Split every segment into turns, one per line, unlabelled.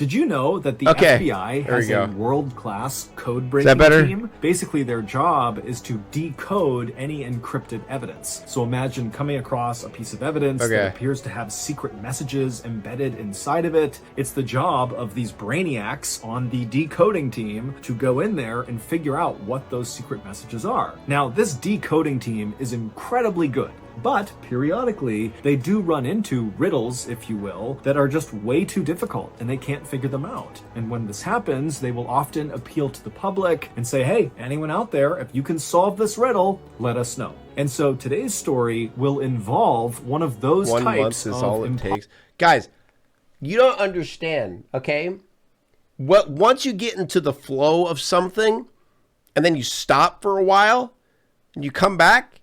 Did you know that the FBI has a world-class code-breaking team? Basically, their job is to decode any encrypted evidence. So imagine coming across a piece of evidence that appears to have secret messages embedded inside of it. It's the job of these brainiacs on the decoding team to go in there and figure out what those secret messages are. Now, this decoding team is incredibly good. But periodically, they do run into riddles, if you will, that are just way too difficult and they can't figure them out. And when this happens, they will often appeal to the public and say, hey, anyone out there, if you can solve this riddle, let us know. And so today's story will involve one of those types of... 1 month is all it takes.
Guys, you don't understand, okay? Once you get into the flow of something and then you stop for a while and you come back,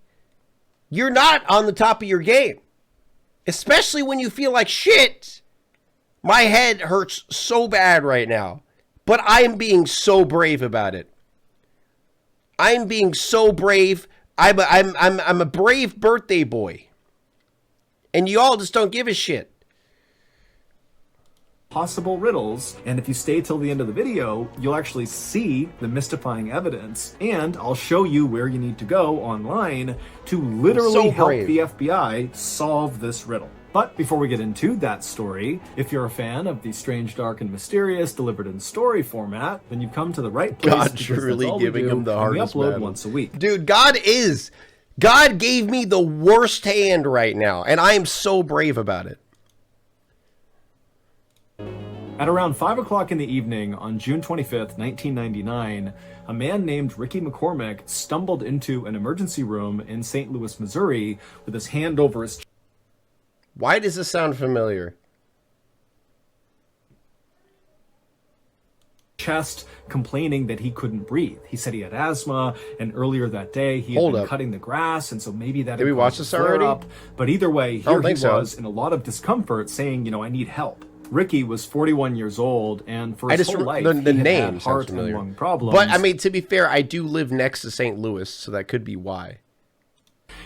you're not on the top of your game, especially when you feel like shit. My head hurts so bad right now, but I'm being so brave about it. I'm being so brave. I'm a brave birthday boy, and you all just don't give a shit.
Possible riddles, and if you stay till the end of the video, you'll actually see the mystifying evidence, and I'll show you where you need to go online to literally help the FBI solve this riddle. But before we get into that story, if you're a fan of the strange, dark, and mysterious delivered in story format, then you've come to the right place.
God truly giving him the hardest
we upload once a week.
Dude, God gave me the worst hand right now, and I am so brave about it.
At around 5 o'clock in the evening on June 25th, 1999, a man named Ricky McCormick stumbled into an emergency room in St. Louis, Missouri with his hand over his chest.
Why does this sound familiar?
Complaining that he couldn't breathe. He said he had asthma, and earlier that day he had been cutting the grass, and so maybe that...
Did we watch this already?
But either way, here he was in a lot of discomfort saying, you know, I need help. Ricky was 41 years old, and for his whole life, he had heart and lung problems.
But, I mean, to be fair, I do live next to St. Louis, so that could be why.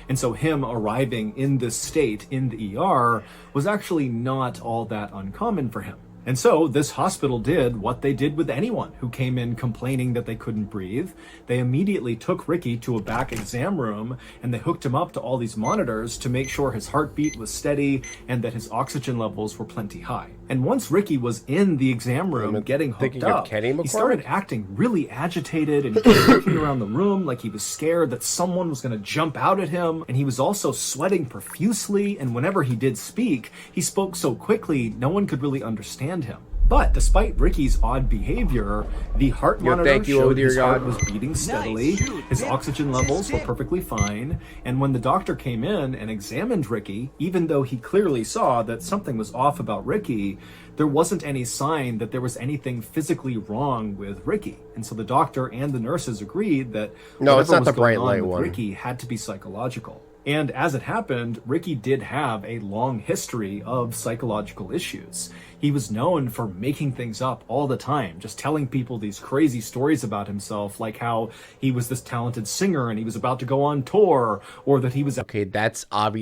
And so him arriving in this state in the ER was actually not all that uncommon for him. And so this hospital did what they did with anyone who came in complaining that they couldn't breathe. They immediately took Ricky to a back exam room and they hooked him up to all these monitors to make sure his heartbeat was steady and that his oxygen levels were plenty high. And once Ricky was in the exam room getting hooked up, he started acting really agitated and he kept looking around the room like he was scared that someone was going to jump out at him. And he was also sweating profusely, and whenever he did speak, he spoke so quickly no one could really understand him. But despite Ricky's odd behavior, the heart monitor showed his heart was beating steadily, his oxygen levels were perfectly fine, and when the doctor came in and examined Ricky, even though he clearly saw that something was off about Ricky, there wasn't any sign that there was anything physically wrong with Ricky. And so the doctor and the nurses agreed that
it's not the bright light one.
Ricky had to be psychological. And as it happened, Ricky did have a long history of psychological issues. He was known for making things up all the time, just telling people these crazy stories about himself, like how he was this talented singer and he was about to go on tour, or that he was...
Okay, that's not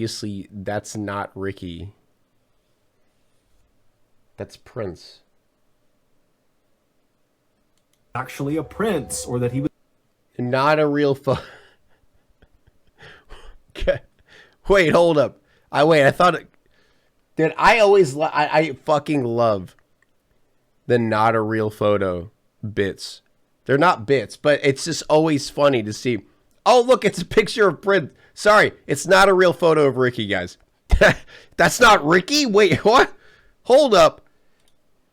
Ricky. That's Prince.
Actually a prince, or that he was...
Not a real Okay. Wait, hold up. I thought it... Dude, I fucking love the not a real photo bits. They're not bits, but it's just always funny to see. Oh, look, it's a picture of Prince. Sorry, it's not a real photo of Ricky, guys. That's not Ricky? Wait, what? Hold up.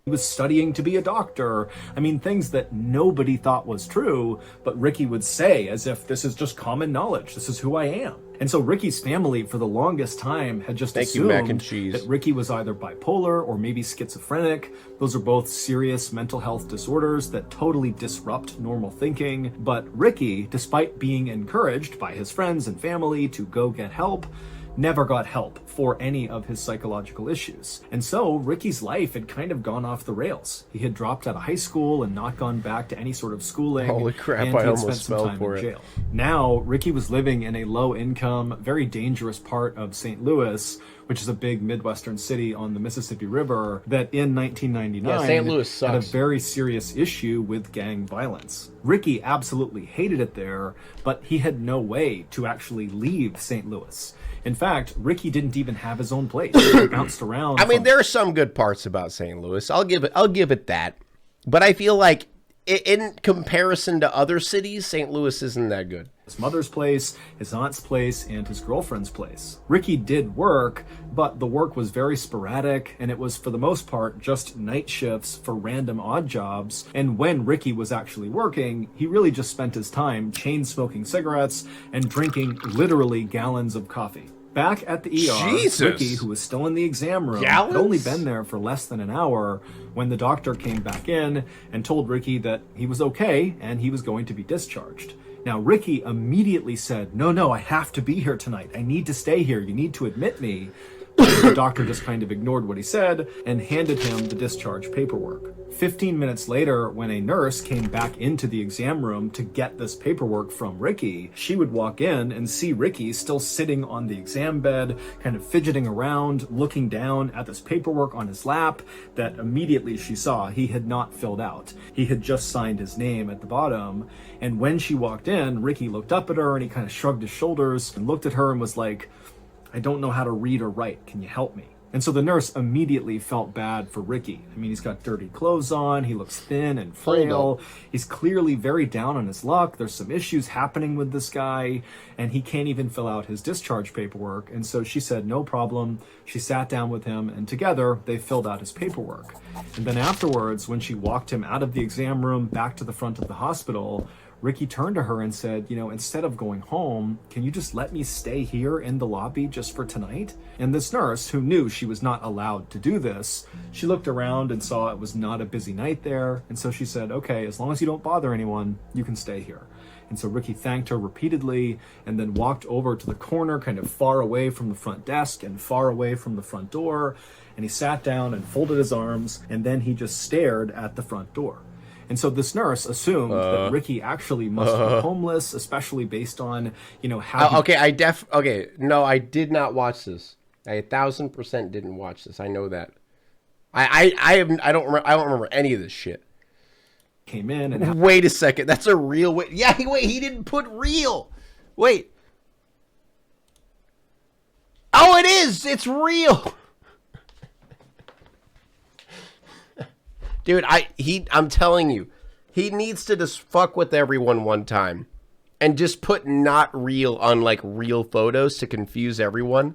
He was studying to be a doctor. I mean, things that nobody thought was true, but Ricky would say as if this is just common knowledge. This is who I am. And so Ricky's family for the longest time had just assumed that Ricky was either bipolar or maybe schizophrenic. Those are both serious mental health disorders that totally disrupt normal thinking. But Ricky, despite being encouraged by his friends and family to go get help, never got help for any of his psychological issues. And so Ricky's life had kind of gone off the rails. He had dropped out of high school and not gone back to any sort of schooling.
Holy crap,
and
I
he had
almost
spent some
fell
time
for
in
it.
jail. Now, Ricky was living in a low-income, very dangerous part of St. Louis which is a big Midwestern city on the Mississippi River, that in 1999
Yeah, St. Louis
had a
sucks.
very serious issue with gang violence. Ricky absolutely hated it there, but he had no way to actually leave St. Louis. In fact, Ricky didn't even have his own place. He bounced around.
I mean, there are some good parts about St. Louis. I'll give it that. But I feel like in comparison to other cities, St. Louis isn't that good.
His mother's place, his aunt's place, and his girlfriend's place. Ricky did work, but the work was very sporadic, and it was for the most part just night shifts for random odd jobs. And when Ricky was actually working, he really just spent his time chain smoking cigarettes and drinking literally gallons of coffee. Back at the ER,
Jesus.
Ricky, who was still in the exam room,
Gallons?
had only been there for less than an hour when the doctor came back in and told Ricky that he was okay and he was going to be discharged. Now, Ricky immediately said, no, I have to be here tonight. I need to stay here. You need to admit me. The doctor just kind of ignored what he said and handed him the discharge paperwork. 15 minutes later, when a nurse came back into the exam room to get this paperwork from Ricky, she would walk in and see Ricky still sitting on the exam bed, kind of fidgeting around, looking down at this paperwork on his lap that immediately she saw he had not filled out. He had just signed his name at the bottom. And when she walked in, Ricky looked up at her and he kind of shrugged his shoulders and looked at her and was like, I don't know how to read or write. Can you help me? And so the nurse immediately felt bad for Ricky. I mean, he's got dirty clothes on. He looks thin and frail. He's clearly very down on his luck. There's some issues happening with this guy, and he can't even fill out his discharge paperwork. And so she said, no problem. She sat down with him, and together they filled out his paperwork. And then afterwards, when she walked him out of the exam room back to the front of the hospital, Ricky turned to her and said, instead of going home, can you just let me stay here in the lobby just for tonight? And this nurse, who knew she was not allowed to do this, she looked around and saw it was not a busy night there. And so she said, okay, as long as you don't bother anyone, you can stay here. And so Ricky thanked her repeatedly and then walked over to the corner, kind of far away from the front desk and far away from the front door. And he sat down and folded his arms, and then he just stared at the front door. And so this nurse assumed that Ricky actually must be homeless, especially based on, how.
No, I did not watch this. I 1,000% didn't watch this. I know that. I don't remember any of this shit.
Came in and
wait a second, that's a real way. Yeah, he didn't put real. Wait. Oh, it is. It's real. Dude, I'm telling you, he needs to just fuck with everyone one time and just put not real on like real photos to confuse everyone.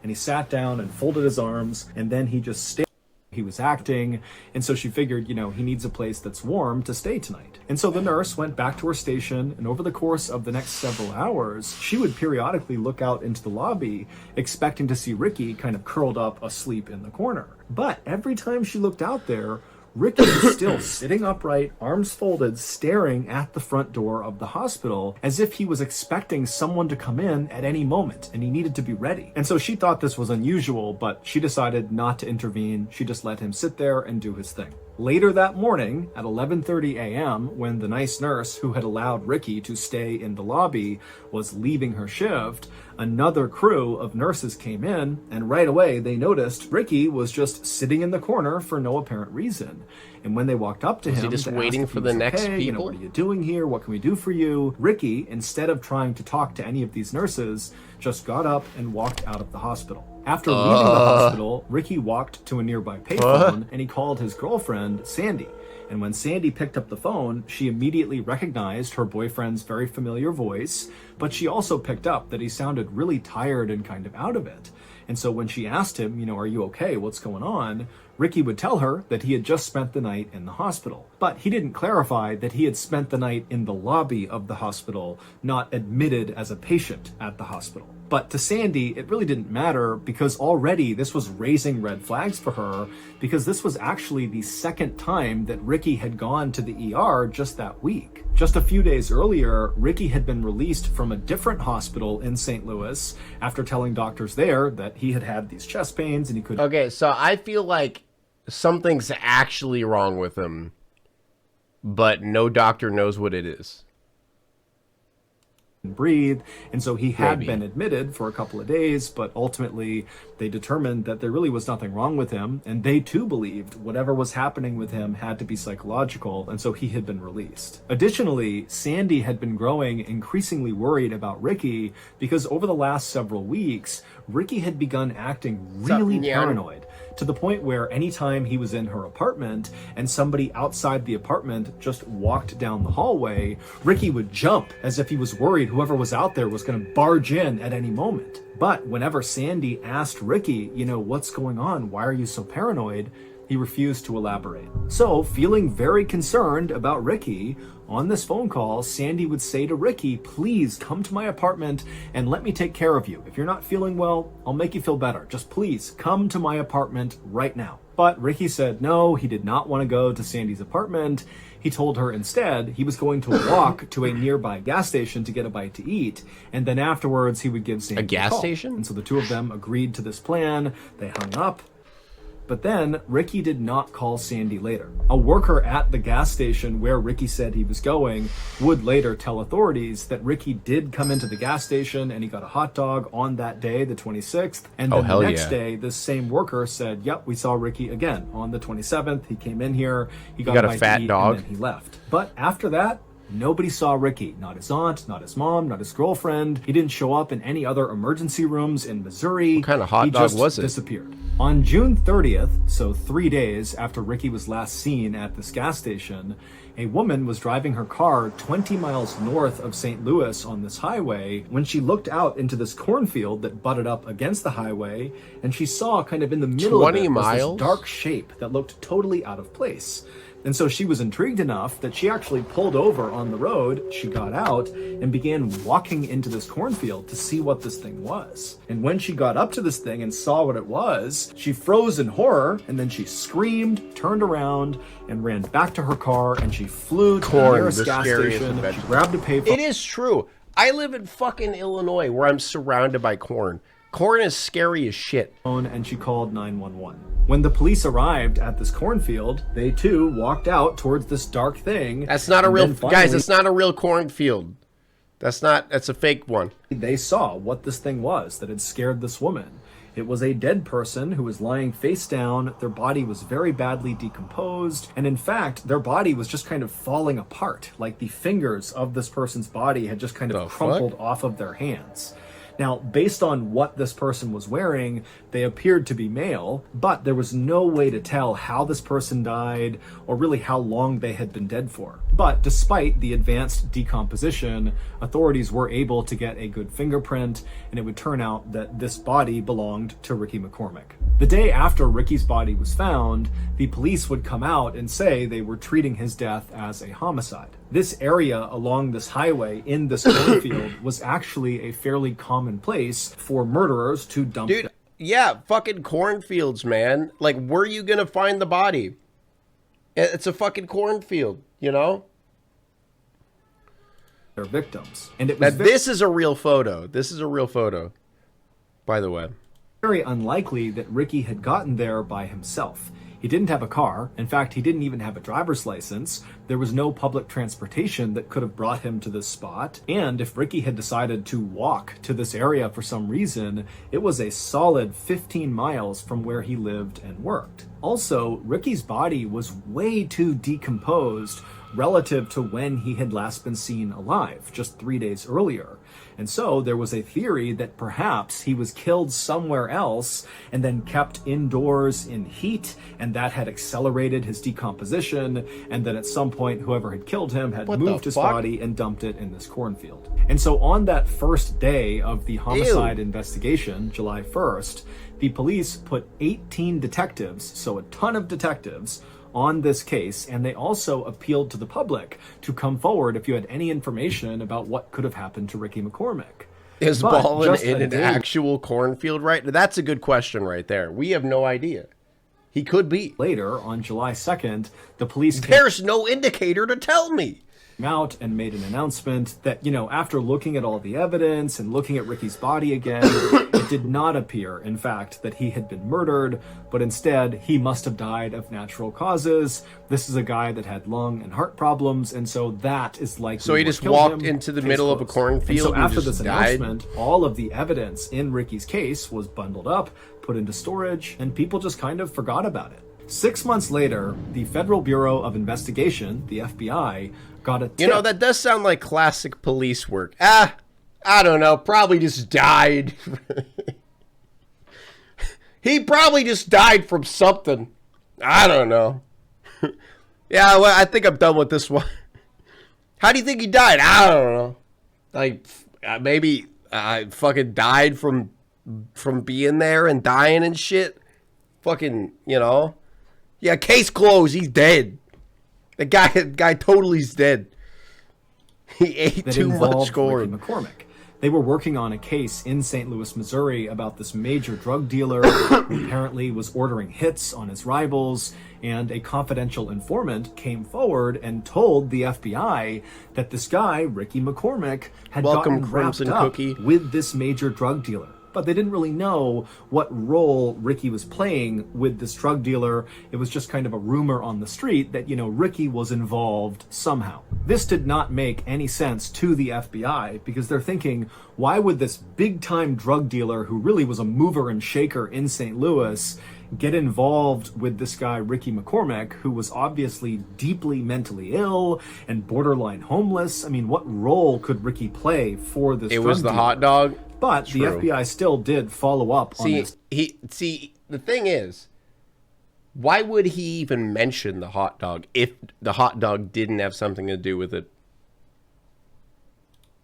And he sat down and folded his arms, and then he just stared. He was acting, and so she figured, he needs a place that's warm to stay tonight. And so the nurse went back to her station, and over the course of the next several hours, she would periodically look out into the lobby, expecting to see Ricky kind of curled up asleep in the corner. But every time she looked out there, Ricky was still sitting upright, arms folded, staring at the front door of the hospital as if he was expecting someone to come in at any moment and he needed to be ready. And so she thought this was unusual, but she decided not to intervene. She just let him sit there and do his thing. Later that morning at 11:30 a.m., when the nice nurse who had allowed Ricky to stay in the lobby was leaving her shift, another crew of nurses came in, and right away they noticed Ricky was just sitting in the corner for no apparent reason. And when they walked up to him,
he just
to
waiting
ask if
for
he
the
was
next
okay,
people?
what are you doing here? What can we do for you? Ricky, instead of trying to talk to any of these nurses, just got up and walked out of the hospital. After leaving the hospital, Ricky walked to a nearby payphone and he called his girlfriend, Sandy. And when Sandy picked up the phone, she immediately recognized her boyfriend's very familiar voice, but she also picked up that he sounded really tired and kind of out of it. And so when she asked him, are you okay? What's going on? Ricky would tell her that he had just spent the night in the hospital. But he didn't clarify that he had spent the night in the lobby of the hospital, not admitted as a patient at the hospital. But to Sandy, it really didn't matter because already this was raising red flags for her, because this was actually the second time that Ricky had gone to the ER just that week. Just a few days earlier, Ricky had been released from a different hospital in St. Louis after telling doctors there that he had had these chest pains and he could...
Okay, so I feel like something's actually wrong with him, but no doctor knows what it is.
breathe. And so he had
Maybe.
been admitted for a couple of days, but ultimately they determined that there really was nothing wrong with him. And they too believed whatever was happening with him had to be psychological. And so he had been released. Additionally, Sandy had been growing increasingly worried about Ricky because over the last several weeks, Ricky had begun acting really paranoid, to the point where anytime he was in her apartment and somebody outside the apartment just walked down the hallway, Ricky would jump as if he was worried whoever was out there was going to barge in at any moment. But whenever Sandy asked Ricky, you know, what's going on? Why are you so paranoid? He refused to elaborate. So, feeling very concerned about Ricky, on this phone call, Sandy would say to Ricky, please come to my apartment and let me take care of you. If you're not feeling well, I'll make you feel better. Just please come to my apartment right now. But Ricky said no, he did not want to go to Sandy's apartment. He told her instead he was going to walk to a nearby gas station to get a bite to eat, and then afterwards he would give Sandy
a gas
call.
station?
And so the two of them agreed to this plan. They hung up. But then Ricky did not call Sandy later. A worker at the gas station where Ricky said he was going would later tell authorities that Ricky did come into the gas station and he got a hot dog on that day, the 26th. And then the next day, this same worker said, yep, we saw Ricky again on the 27th. He came in here, he got a
fat dog,
and then he left. But after that, nobody saw Ricky. Not his aunt, not his mom, not his girlfriend. He didn't show up in any other emergency rooms in Missouri.
What kind of hot dog was it?
He just disappeared. On June 30th, so 3 days after Ricky was last seen at this gas station, a woman was driving her car 20 miles north of St. Louis on this highway when she looked out into this cornfield that butted up against the highway, and she saw kind of in the middle of it was this dark shape that looked totally out of place. And so she was intrigued enough that she actually pulled over on the road. She got out and began walking into this cornfield to see what this thing was. And when she got up to this thing and saw what it was, she froze in horror, and then she screamed, turned around, and ran back to her car, and she flew to the nearest gas station. She grabbed a payphone.
It is true. I live in fucking Illinois where I'm surrounded by corn. Corn is scary as shit.
And she called 911. When the police arrived at this cornfield, they too walked out towards this dark thing.
That's not a real, guys, that's not a real cornfield. That's a fake one.
They saw what this thing was that had scared this woman. It was a dead person who was lying face down. Their body was very badly decomposed. And in fact, their body was just kind of falling apart. Like the fingers of this person's body had just kind of crumpled off of their hands. Now, based on what this person was wearing, they appeared to be male, but there was no way to tell how this person died or really how long they had been dead for. But despite the advanced decomposition, authorities were able to get a good fingerprint, and it would turn out that this body belonged to Ricky McCormick. The day after Ricky's body was found, the police would come out and say they were treating his death as a homicide. This area along this highway in this cornfield was actually a fairly common place for murderers to dump.
Dude, yeah, fucking cornfields, man. Like, where are you gonna find the body? It's a fucking cornfield, you know?
Their victims. And it was
this is a real photo. This is a real photo, by the way.
Very unlikely that Ricky had gotten there by himself. He didn't have a car. In fact, he didn't even have a driver's license. There was no public transportation that could have brought him to this spot. And if Ricky had decided to walk to this area for some reason, it was a solid 15 miles from where he lived and worked. Also, Ricky's body was way too decomposed relative to when he had last been seen alive, just 3 days earlier. And so there was a theory that perhaps he was killed somewhere else and then kept indoors in heat, and that had accelerated his decomposition, and then at some point whoever had killed him had moved his body and dumped it in this cornfield. And so on that first day of the homicide investigation, July 1st, the police put 18 detectives, so a ton of detectives, on this case, and they also appealed to the public to come forward if you had any information about what could have happened to Ricky McCormick.
Is Ballin in an actual cornfield right? That's a good question right there. We have no idea. He could be.
Later, on July 2nd, the police...
There's no indicator to tell me.
out and made an announcement that, after looking at all the evidence and looking at Ricky's body again, it did not appear, in fact, that he had been murdered, but instead he must have died of natural causes. This is a guy that had lung and heart problems, and so that is likely
So he
what
just
killed
walked
him.
into the
Case
middle of a
closed.
cornfield
And so
and
after
just
this
died?
announcement, all of the evidence in Ricky's case was bundled up, put into storage, and people just kind of forgot about it. 6 months later, the Federal Bureau of Investigation, the FBI, got a tip.
That does sound like classic police work. I don't know. Probably just died. He probably just died from something. I don't know. Yeah, well, I think I'm done with this one. How do you think he died? I don't know. Like, maybe I fucking died from being there and dying and shit. Fucking, Yeah, case closed. He's dead. The guy totally is dead. He ate
that
too much
involved
corn.
Ricky McCormick. They were working on a case in St. Louis, Missouri about this major drug dealer who apparently was ordering hits on his rivals, and a confidential informant came forward and told the FBI that this guy, Ricky McCormick, had
Welcome,
gotten wrapped
Crimson
up
Cookie.
with this major drug dealer. But they didn't really know what role Ricky was playing with this drug dealer. It was just kind of a rumor on the street that, Ricky was involved somehow. This did not make any sense to the FBI because they're thinking, why would this big-time drug dealer who really was a mover and shaker in St. Louis get involved with this guy, Ricky McCormick, who was obviously deeply mentally ill and borderline homeless? I mean, what role could Ricky play for this
It
drug
was the
dealer?
hot dog.
But the FBI still did follow up on this.
The thing is, why would he even mention the hot dog if the hot dog didn't have something to do with it?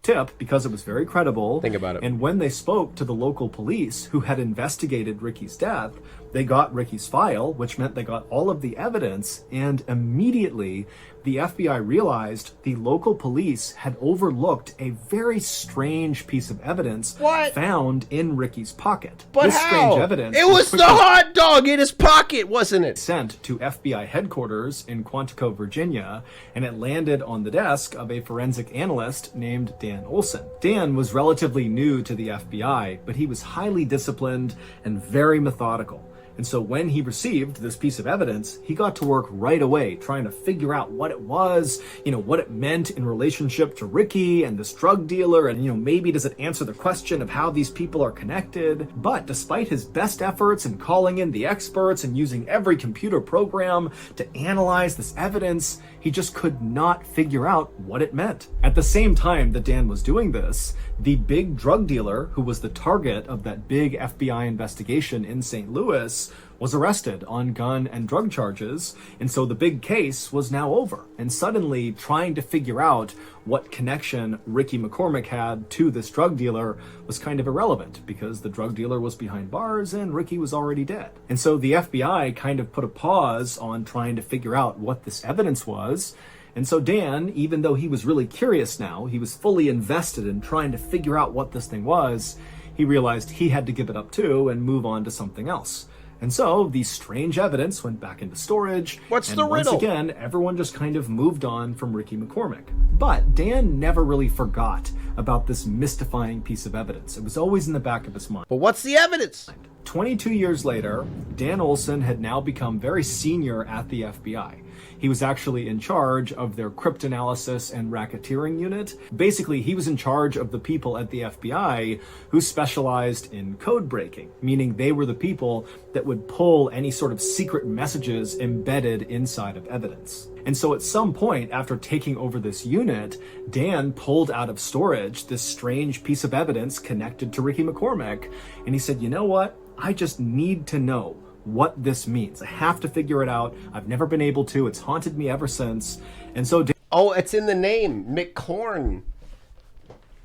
Tip because it was very credible.
Think about it.
And when they spoke to the local police who had investigated Ricky's death, they got Ricky's file, which meant they got all of the evidence, and immediately the FBI realized the local police had overlooked a very strange piece of evidence found in Ricky's pocket.
But
this
how?
strange evidence
It was the
quickly
hot dog in his pocket, wasn't it?
sent to FBI headquarters in Quantico, Virginia, and it landed on the desk of a forensic analyst named Dan Olson. Dan was relatively new to the FBI, but he was highly disciplined and very methodical. And so when he received this piece of evidence, he got to work right away trying to figure out what it was, what it meant in relationship to Ricky and this drug dealer, and, maybe does it answer the question of how these people are connected? But despite his best efforts in calling in the experts and using every computer program to analyze this evidence, he just could not figure out what it meant. At the same time that Dan was doing this, the big drug dealer who was the target of that big FBI investigation in St. Louis was arrested on gun and drug charges, and so the big case was now over. And suddenly, trying to figure out what connection Ricky McCormick had to this drug dealer was kind of irrelevant because the drug dealer was behind bars and Ricky was already dead. And so the FBI kind of put a pause on trying to figure out what this evidence was. And so Dan, even though he was really curious now, he was fully invested in trying to figure out what this thing was, he realized he had to give it up too and move on to something else. And so the strange evidence went back into storage.
What's
and
the riddle?
Once again, everyone just kind of moved on from Ricky McCormick. But Dan never really forgot about this mystifying piece of evidence. It was always in the back of his mind.
But what's the evidence?
22 years later, Dan Olson had now become very senior at the FBI. He was actually in charge of their cryptanalysis and racketeering unit. Basically, he was in charge of the people at the FBI who specialized in code breaking, meaning they were the people that would pull any sort of secret messages embedded inside of evidence. And so at some point after taking over this unit, Dan pulled out of storage this strange piece of evidence connected to Ricky McCormick, and he said, you know what? I just need to know what this means. I have to figure it out. I've never been able to. It's haunted me ever since. And so
Oh, it's in the name, McCorn.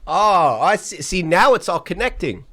Oh, I see. See, now it's all connecting.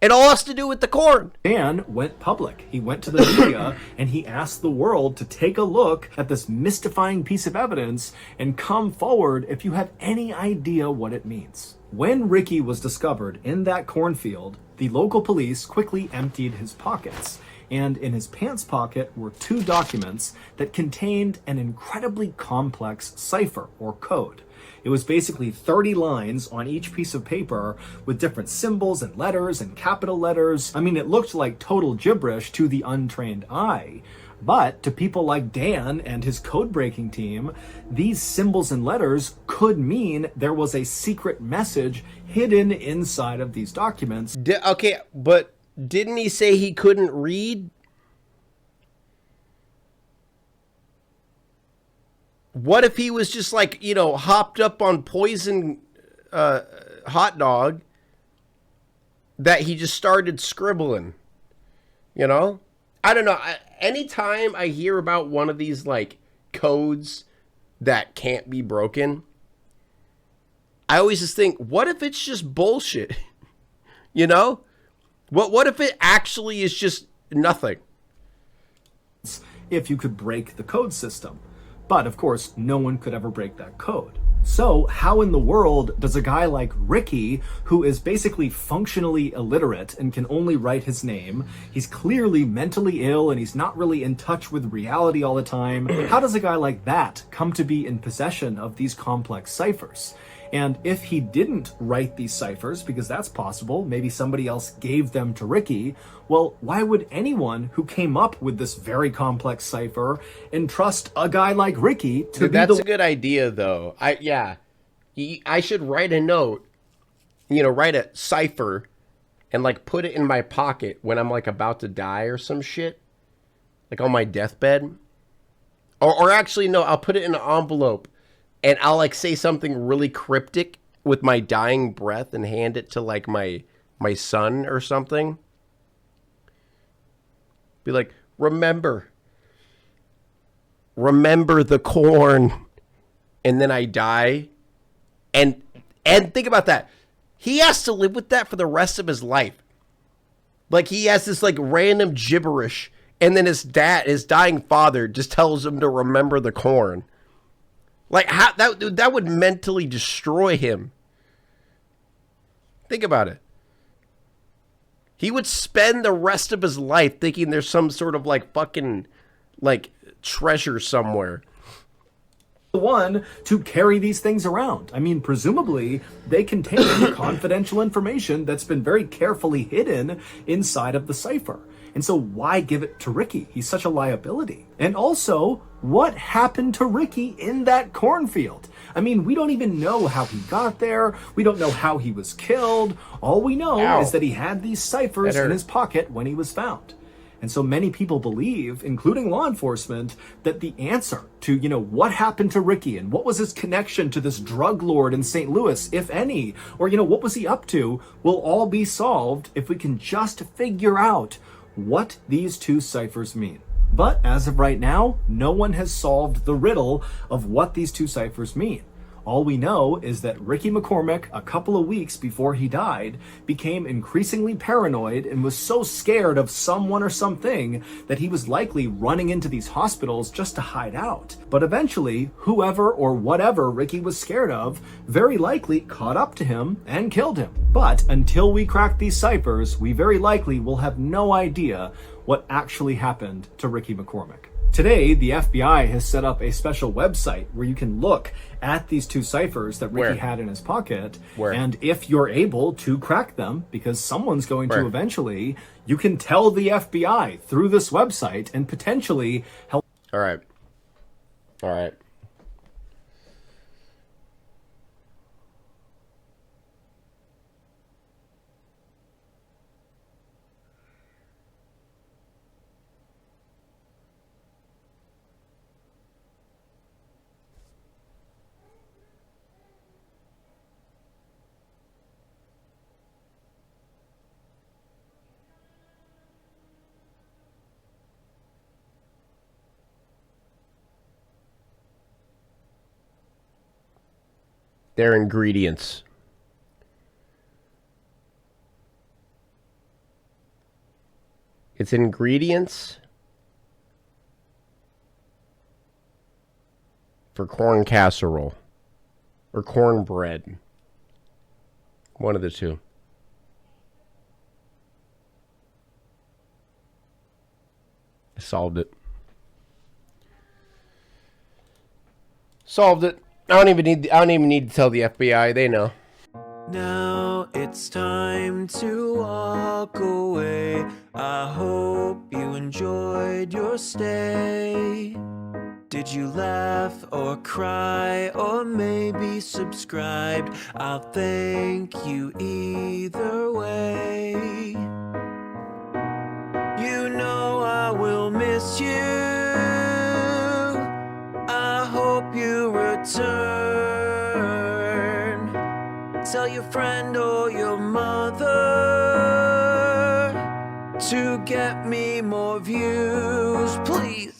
It all has to do with the corn.
Dan went public. He went to the media and he asked the world to take a look at this mystifying piece of evidence and come forward if you have any idea what it means. When Ricky was discovered in that cornfield, the local police quickly emptied his pockets. and in his pants pocket were 2 documents that contained an incredibly complex cipher or code. It was basically 30 lines on each piece of paper with different symbols and letters and capital letters. I mean, it looked like total gibberish to the untrained eye. But to people like Dan and his code-breaking team, these symbols and letters could mean there was a secret message hidden inside of these documents.
Okay, but didn't he say he couldn't read? What if he was just like, you know, hopped up on poison hot dog that he just started scribbling, you know? I don't know. Anytime I hear about one of these like codes that can't be broken, I always just think, what if it's just bullshit? You know? What if it actually is just nothing?
If you could break the code system. But of course, no one could ever break that code. So how in the world does a guy like Ricky, who is basically functionally illiterate and can only write his name, he's clearly mentally ill and he's not really in touch with reality all the time, how does a guy like that come to be in possession of these complex ciphers? And if he didn't write these ciphers, because that's possible, maybe somebody else gave them to Ricky, well, why would anyone who came up with this very complex cipher entrust a guy like Ricky to be
That's a good idea, though. I should write a note, you know, write a cipher and, like, put it in my pocket when I'm, like, about to die or some shit. Like, on my deathbed. Or actually, no, I'll put it in an envelope. And I'll, like, say something really cryptic with my dying breath and hand it to, like, my son or something. Be like, remember the corn. And then I die. And think about that. He has to live with that for the rest of his life. Like, he has this, like, random gibberish. And then his dying father, just tells him to remember the corn. Like, how that would mentally destroy him. Think about it. He would spend the rest of his life thinking there's some sort of, like, fucking, like, treasure somewhere.
The one to carry these things around. I mean, presumably, they contain confidential information that's been very carefully hidden inside of the cipher. And so why give it to Ricky? He's such a liability. And also, what happened to Ricky in that cornfield? I mean, we don't even know how he got there. We don't know how he was killed. All we know is that he had these ciphers in his pocket when he was found. And so many people believe, including law enforcement, that the answer to, you know, what happened to Ricky and what was his connection to this drug lord in St. Louis, if any, or, you know, what was he up to, will all be solved if we can just figure out what these 2 ciphers mean. But as of right now, no one has solved the riddle of what these 2 ciphers mean. All we know is that Ricky McCormick, a couple of weeks before he died, became increasingly paranoid and was so scared of someone or something that he was likely running into these hospitals just to hide out. But eventually, whoever or whatever Ricky was scared of very likely caught up to him and killed him. But until we crack these ciphers, we very likely will have no idea what actually happened to Ricky McCormick. Today, the FBI has set up a special website where you can look at these 2 ciphers that Ricky had in his pocket. And if you're able to crack them, because someone's going to eventually, you can tell the FBI through this website and potentially help.
All right. Their ingredients. It's ingredients for corn casserole or cornbread. One of the 2. Solved it. Solved it. I don't even need to tell the FBI. They know.
Now it's time to walk away. I hope you enjoyed your stay. Did you laugh or cry or maybe subscribed? I'll thank you either way. You know I will miss you. I hope you return. Tell your friend or your mother to get me more views, please.